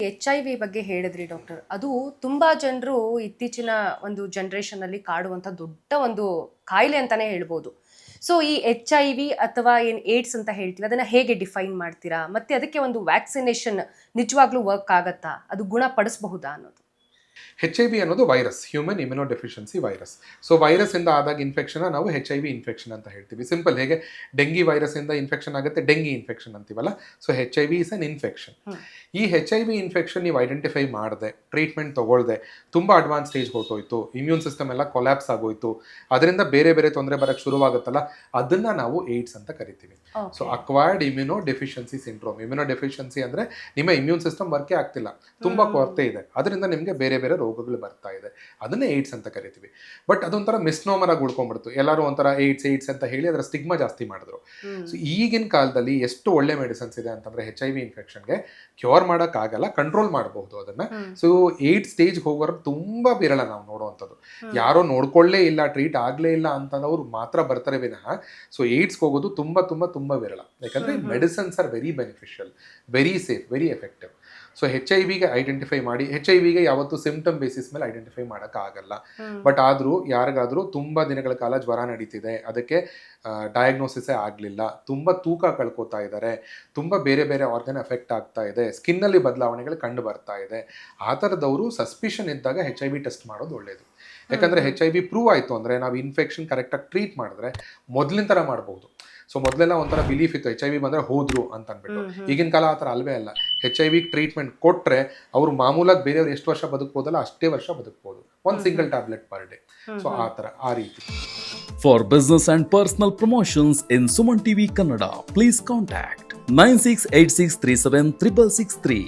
HIV ಬಗ್ಗೆ ಹೇಳಿದ್ರಿ doctor. ಅದು ತುಂಬಾ ಜನರು ಇತ್ತೀಚಿನ ಒಂದು ಜನರೇಷನ್ ಅಲ್ಲಿ ಕಾಡುವಂತ ದೊಡ್ಡ ಒಂದು ಕಾಯಿಲೆ ಅಂತಾನೆ ಹೇಳ್ಬೋದು. ಸೊ ಈ HIV ಅಥವಾ ಏನ್ ಏಡ್ಸ್ ಅಂತ ಹೇಳ್ತೀವಿ ಅದನ್ನ ಹೇಗೆ ಡಿಫೈನ್ ಮಾಡ್ತೀರಾ? ಮತ್ತೆ ಅದಕ್ಕೆ ಒಂದು ವ್ಯಾಕ್ಸಿನೇಷನ್ ನಿಜವಾಗ್ಲೂ ವರ್ಕ್ ಆಗತ್ತಾ? ಅದು ಗುಣಪಡಿಸಬಹುದಾ ಅನ್ನೋದು? HIV ಅನ್ನೋದು virus, human ಇಮ್ಯುನೋಡೆಫಿಷಿಯನ್ಸಿ virus. So virus ಇಂದ ಆದಾಗ ಇನ್ಫೆಕ್ಷನ್ ನಾವು HIV ಇನ್ಫೆಕ್ಷನ್ ಅಂತ ಹೇಳ್ತೀವಿ. ಸಿಂಪಲ್, ಹೇಗೆ ಡೆಂಗಿ ವೈರಸ್ ಇಂದ ಇನ್ಫೆಕ್ಷನ್ ಆಗುತ್ತೆ, ಡೆಂಗಿ ಇನ್ಫೆಕ್ಷನ್ ಅಂತೀವಲ್ಲ. So HIV is an infection. ಈ HIV ಇನ್ಫೆಕ್ಷನ್ ನೀವು ಐಡೆಂಟಿಫೈ ಮಾಡದೆ, ಟ್ರೀಟ್ಮೆಂಟ್ ತಗೊಳ್ದೆ, ತುಂಬ ಅಡ್ವಾನ್ಸ್ ಸ್ಟೇಜ್ ಹೊರಟೋಯ್ತು, ಇಮ್ಯೂನ್ ಸಿಸ್ಟಮ್ ಎಲ್ಲ ಕೊಲ್ಯಾಪ್ಸ್ ಆಗೋಯ್ತು, ಅದರಿಂದ ಬೇರೆ ಬೇರೆ ತೊಂದರೆ ಬರೋಕ್ಕೆ ಶುರುವಾಗುತ್ತಲ್ಲ, ಅದನ್ನ ನಾವು ಏಡ್ಸ್ ಅಂತ ಕರಿತೀವಿ. So acquired immuno deficiency syndrome. Immuno deficiency ಅಂದ್ರೆ ನಿಮ್ಮ ಇಮ್ಯೂನ್ ಸಿಸ್ಟಮ್ ವರ್ಕೇ ಆಗ್ತಿಲ್ಲ, ತುಂಬಾ ಕೊರತೆ ಇದೆ, ಅದರಿಂದ ನಿಮಗೆ ಬೇರೆ ಬೇರೆ ರೋಗಗಳು ಬರ್ತಾ ಇದೆ, ಅದನ್ನೇ ಏಡ್ಸ್ ಅಂತ ಕರಿತೀವಿ. ಬಟ್ ಅದೊಂಥರ ಮಿಸ್ನೋಮರ್ ಆಗಿ ಉಳ್ಕೊಂಡ್ಬಿಡ್ತು. ಎಲ್ಲರೂ ಒಂಥರ ಏಡ್ಸ್ ಅಂತ ಹೇಳಿ ಅದರ ಸ್ಟಿಗ್ಮಾ ಜಾಸ್ತಿ ಮಾಡಿದ್ರು. ಸೊ ಈಗಿನ ಕಾಲದಲ್ಲಿ ಎಷ್ಟು ಒಳ್ಳೆ ಮೆಡಿಸಿನ್ಸ್ ಇದೆ ಅಂತಂದ್ರೆ HIV ಇನ್ಫೆಕ್ಷನ್ಗೆ ಕ್ಯೂರ್ ಮಾಡೋಕ್ಕಾಗಲ್ಲ, ಕಂಟ್ರೋಲ್ ಮಾಡಬಹುದು ಅದನ್ನ. ಸೊ ಏಡ್ಸ್ ಸ್ಟೇಜ್ ಹೋಗೋರು ತುಂಬಾ ವಿರಳ ನಾವು ನೋಡುವಂಥದ್ದು. ಯಾರೋ ನೋಡ್ಕೊಳ್ಳೇ ಇಲ್ಲ, ಟ್ರೀಟ್ ಆಗ್ಲೇ ಇಲ್ಲ ಅಂತಂದವ್ರು ಮಾತ್ರ ಬರ್ತಾರೆ ವಿನಃ ಸೊ ಏಡ್ಸ್ಗೆ ಹೋಗೋದು ತುಂಬಾ ತುಂಬಾ ತುಂಬಾ ವಿರಳ. ಯಾಕಂದ್ರೆ medicines are very beneficial, very safe, very effective. So HIV identify ಮಾಡಿ, HIV ಯಾವತ್ತು ಸಿಂಪ್ಟಮ್ ಬೇಸಿಸ್ ಮೇಲೆ ಐಡೆಂಟಿಫೈ ಮಾಡೋಕ್ಕಾಗಲ್ಲ. ಬಟ್ ಆದರೂ ಯಾರಿಗಾದ್ರೂ ತುಂಬ ದಿನಗಳ ಕಾಲ ಜ್ವರ ನಡೀತಿದೆ, ಅದಕ್ಕೆ ಡಯಾಗ್ನೋಸಿಸೇ ಆಗಲಿಲ್ಲ, ತುಂಬ ತೂಕ ಕಳ್ಕೊತಾ ಇದ್ದಾರೆ, ತುಂಬ ಬೇರೆ ಬೇರೆ ಆರ್ಗನ್ ಎಫೆಕ್ಟ್ ಆಗ್ತಾ ಇದೆ, ಸ್ಕಿನ್ನಲ್ಲಿ ಬದಲಾವಣೆಗಳು ಕಂಡು ಬರ್ತಾ ಇದೆ, ಆ ಥರದವರು ಸಸ್ಪಿಷನ್ ಇದ್ದಾಗ HIV ಟೆಸ್ಟ್ ಮಾಡೋದು ಒಳ್ಳೆಯದು. ಯಾಕಂದರೆ HIV ಪ್ರೂವ್ ಆಯಿತು ಅಂದರೆ ನಾವು ಇನ್ಫೆಕ್ಷನ್ ಕರೆಕ್ಟಾಗಿ ಟ್ರೀಟ್ ಮಾಡಿದ್ರೆ ಮೊದಲಿನ ಥರ ಮಾಡ್ಬೋದು. ಸೊ ಮೊದಲೆಲ್ಲ ಒಂಥರ ಬಿಲೀಫ್ ಇತ್ತು, HIV ಬಂದರೆ ಹೋದ್ರು ಅಂತ ಅಂದ್ಬಿಟ್ಟು. ಈಗಿನ ಕಾಲ ಆ ಥರ ಅಲ್ವೇ ಅಲ್ಲ. HIV ಟ್ರೀಟ್ಮೆಂಟ್ ಕೊಟ್ಟರೆ ಅವರು ಮಾಮೂಲಾಗಿ ಬೇರೆಯವ್ರು ಎಷ್ಟು ವರ್ಷ ಬದುಕ್ಬೋದಲ್ಲ ಅಷ್ಟೇ ವರ್ಷ ಬದುಕ್ಬೋದು, ಒಂದು single tablet per day. So ಆ ರೀತಿ. For business and personal promotions in Suman TV Kannada, please contact 9686376663.